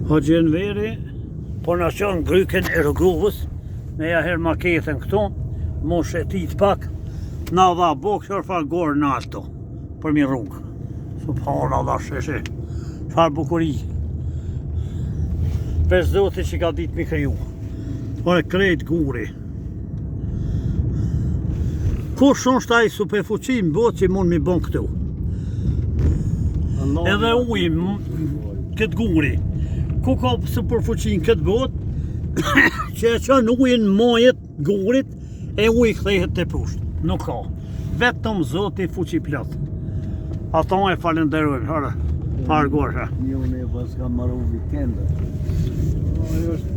Hoxhi Enveri, po na qënë gryken e rrugës, me ja her maketën këtu, mosh e tit pak, na dha bok qërfar gorë në alto, për mi rrugë. Subhanallah, sheshe, qëfar bukuri. Veç Zoti që ka ditë mi kriju. Ore krejt guri. Kush është ai superfuqi në botë që mund mi bon këtu? Edhe ujë, këtë guri. Ku ka superfuqi në këtë botë, që e qënë ujën mojet gurit, e ujë kthehet të pushtë. Nuk ka. Vetëm Zoti fuqi plot. Ata e falenderojmë, hara, pargorë. Njone e pas ka marru vikenda. Ajo është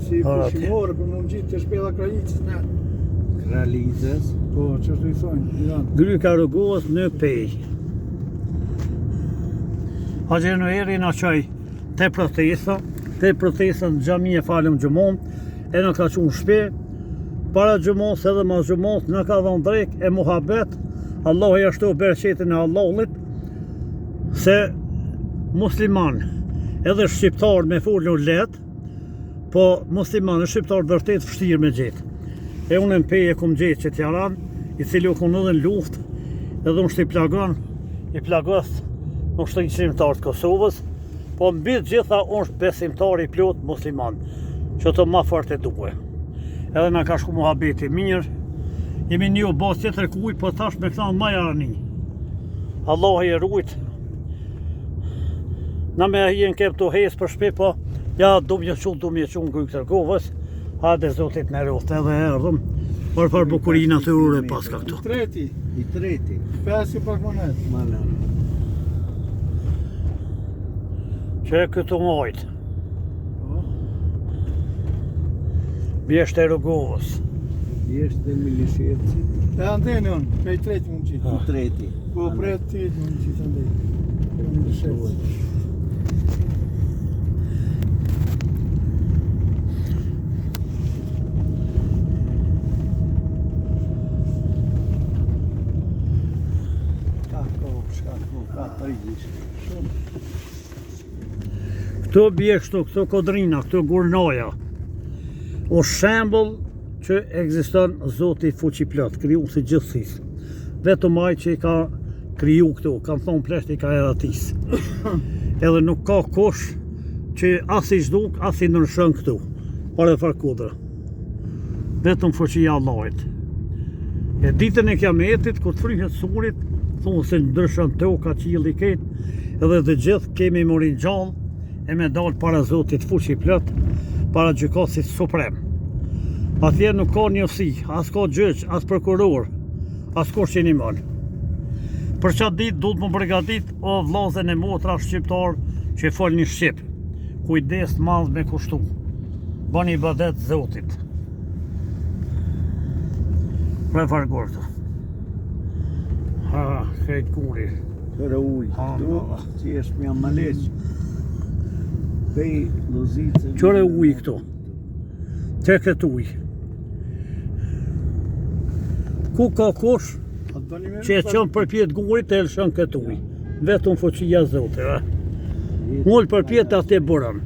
si pushimore, për më gjitë të shpela Kralicës në. Kralicës? Po, që është i thonë, Gryka rrugës në pej. Hoxhi Enveri na qoj te protesta në xhami e falëm gjumon, e në ka qunë shpe, para gjumos edhe mas gjumos në ka dhënë drek e muhabet, Allah e ashtu bereqetin e Allahut, se musliman edhe shqiptar me folur let, po musliman e shqiptar vërtet vështirë me gjetë. E unë në pej e kom gjetë që t'jaran, i cili u konë edhe në luft, edhe unë shtë i plagos nuk shtë besimtar të Kosovës, po mbi gjitha është besimtar i plot musliman, që të ma fort e duhe. Edhe na ka shku muhabeti mirë, jemi një bas tjetër kuj, po tash me këta në majarani. Allah e rujt, na me hien kem të hes për shpe, po ja du mje qunë Gryk Tërgovës, hade Zotit në rotë edhe erdhëm, por për bukurina të ure pas ka këtu. I treti. Pesi pak monet. Që këtu mojtë. Bjesht e rrugovës. Bjesht e milishevci. E andeni unë, pe i treti mund qitë. I treti. Po pret ti mund qitë andeni. Milishevci. Këto bjeshtu, këto kodrina, këto gurnaja, o shembull që ekziston Zoti fuqi plot, kriju si gjithësis. Vetëm ai që i ka kriju këtu, kam thonë plesht i ka eratis. Edhe nuk ka kush që as i zhduk, as i ndryshon këtu, por e farkodra. Vetëm fuqia Allahit. E ditën e kiametit, kur të fryhet surit, thonë se ndryshon toka, qielli ketë, edhe dhe gjithë kemi morin gjallë, e me dalë para Zotit fuqi plot, para gjykatit suprem. Atje nuk ka njësi, as ka gjyq, as prokuror, as kush që një mënë. Për qatë ditë du të më përgatit o vllazën e motra shqiptar që fol një shqip. Kujdes madh me kushtu. Bani ibadet Zotit. Pre fargortë. Ha, krejt kuri. Kërë ujë, që është mja maleq. Pej Lozicën. Qëre ujë këtu. Te këtë ujë. Ku ka kush që e qënë përpjet gurit e lëshën këtë ujë. Vetëm fuqia Zotit. Mullë përpjet atë e burën.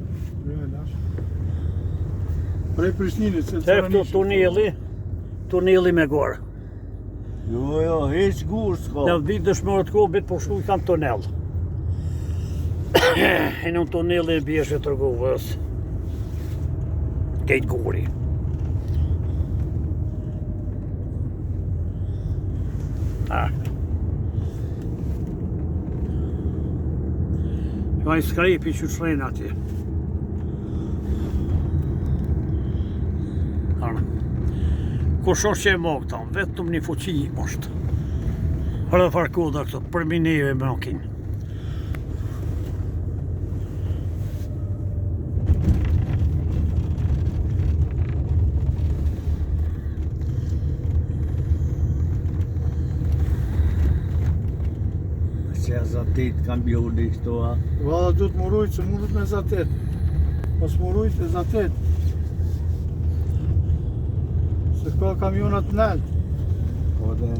Prej Prishtinit, se Te këtu tuneli me gorë. Jo, heq gur s'ka. Në ditë dëshmorët kobit, po shku i kam tunel. E në tuneli e bjeshe të rrugovës. Kejt guri. Ka i skrepi që shrenë atje. Kush është që e më këta, vetëm një fuqi është. Hërë farkoda këto, përmi neve me makinë. Se zatet kam bjolli këto, ha? Valla du të murujt, se murujt me zatet. Mos murujt e zatet. Se ka kamionat nalt. Po dhe.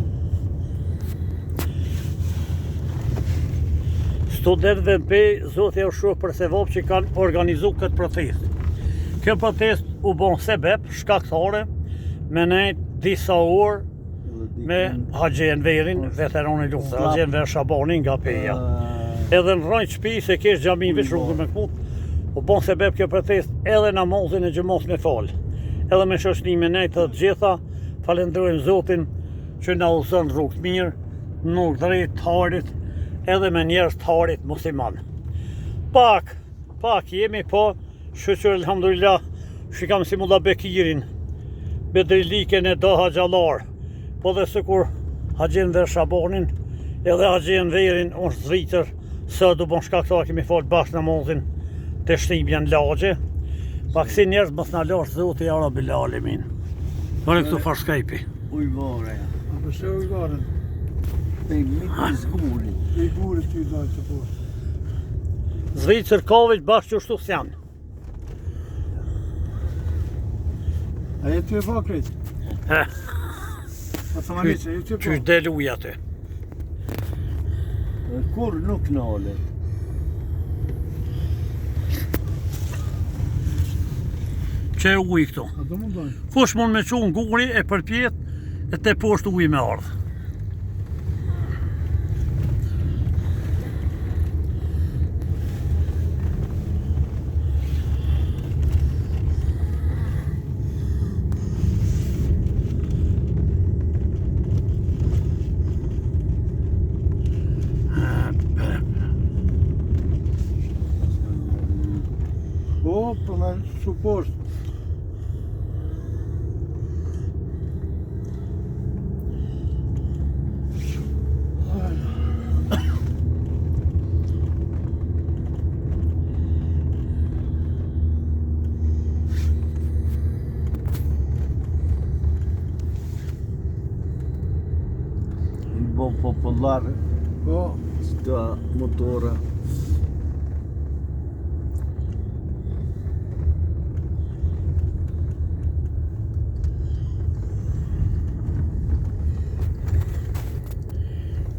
studentëve në pej, Zoti e shoh për sevap që kanë organizu këtë protest. Kjo protest u bon sebeb, shkaktare, me nejt disa orë me Haxhi Enverin, veteran i luftës, Haxhi Enver Shabani nga peja. Edhe në rrajt shtëpi se kesh xhamin veç rrugën me kput, u bon sebeb kjo protest edhe namazin e xhamos me fal. Edhe me shoqëni me nejt të gjitha, falenderojmë Zotin që na udhëzon rrugë të mirë, nuk drejt të harit, edhe me njerëz të harit musliman. Pak jemi po, shqyqër elhamdulillah, shikam si Mulla Bekirin, Bedriliken e Daha Gjallar, po dhe sikur Haxhi Enver Shabanin, edhe Haxhi Enverin është zritër, së du bon shkaktar kemi fol bashkë namazin të shtimja në lagje. Pak si njerëz mos na lash Zoti ja Rabbil Alamin. Për këtu farskajpi. Ujvare. A përse ujvaren? Pe mitë zguri. I gurit ty dojtë të poshtë. Zritër kavit bashkë që shtu s'janë. A jetë ty e fakrit? A të më liqë, a jetë ty e Qysh fakrit? del uja ty. Kur nuk nale. Që e uj këtu. A do mundojnë? Kush mund me qunë guri e përpjet e te poshtë uj me ardhë. Po, për me shu poshtë. Bo popular, Po, qëta motora.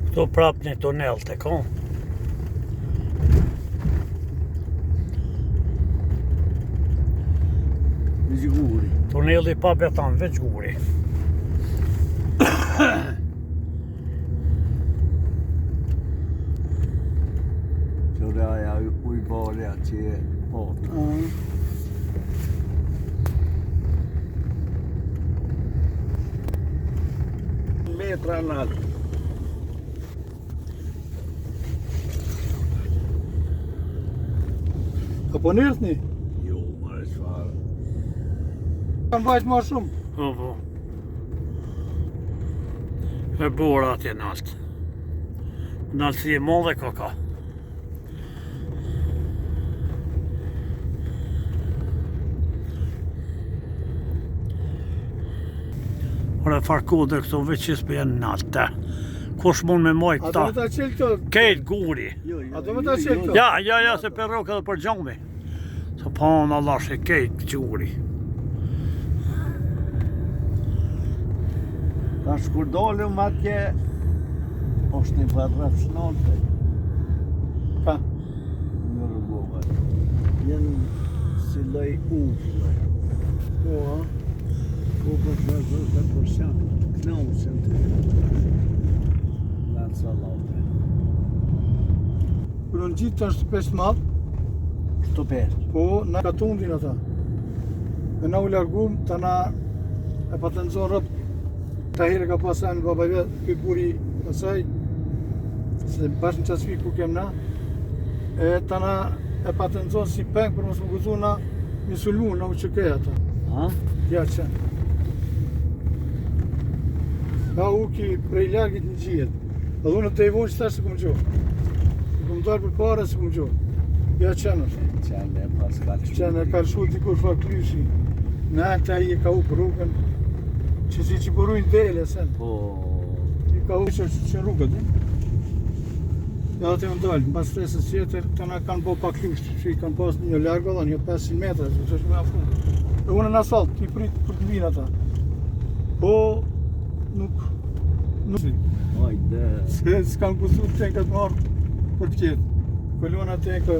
Këtu prap një tunel të ka. Zguri. Tuneli pa beton, veç guri. Qëraja ujvarja që e potë. Metra në altë. ka po nërthni? Jo, më shfarë. Kanë vajtë ma shumë. Po. E bura atje në altë. Në altë si e modhe ka. Ore farkode këto veqis për janë në altë. Kush mund me mojt A do ta? me ta qelë këto? Kejt guri. A do me ta qelë këto? Ja, se për roka dhe për gjami. Se pa në Allah se kejt guri. Ta shkurdollëm atje, është një varrafshnote. Ka? Në rrugove. Jenë si loj ufle. Po, a? Po për shazër dhe për shanë. Knausin të lanë salate. Kërë në gjitë të është pesë madhë, Shtopesht. po na ka tundin ata. E na u largum, ta na e patenzon rëp. Ta herë ka pasan në babajve, këtë buri asaj, se bashkë në qasfi ku kem na, e ta na e patenzon si peng për mos më guzu na një sulmu, na u qëkej ata. Ha? Ja që. Ka uki prej largit në gjihet. Edhe unë të i vonë që ta se këmë gjohë. Këmë dalë për pare se këmë gjohë. Ja qenë është. Qenë e pas kalë Qenë e ka lëshu dikur faklyshi. Në këta i e ka u për rrugën. Që si që përrujnë dele sen. Po, I ka u që rrugët. Ja atë e më dalë. Në pas stresës tjetër, të na kanë bo pak lusht. Që i kanë pas një largo dhe një 500 metra. Që është me afru. E unë në asfalt, i prit për të vinë ata. Po, nuk hajde. se s'kan kusu të qenë këtë marrë për të qetë. kolona te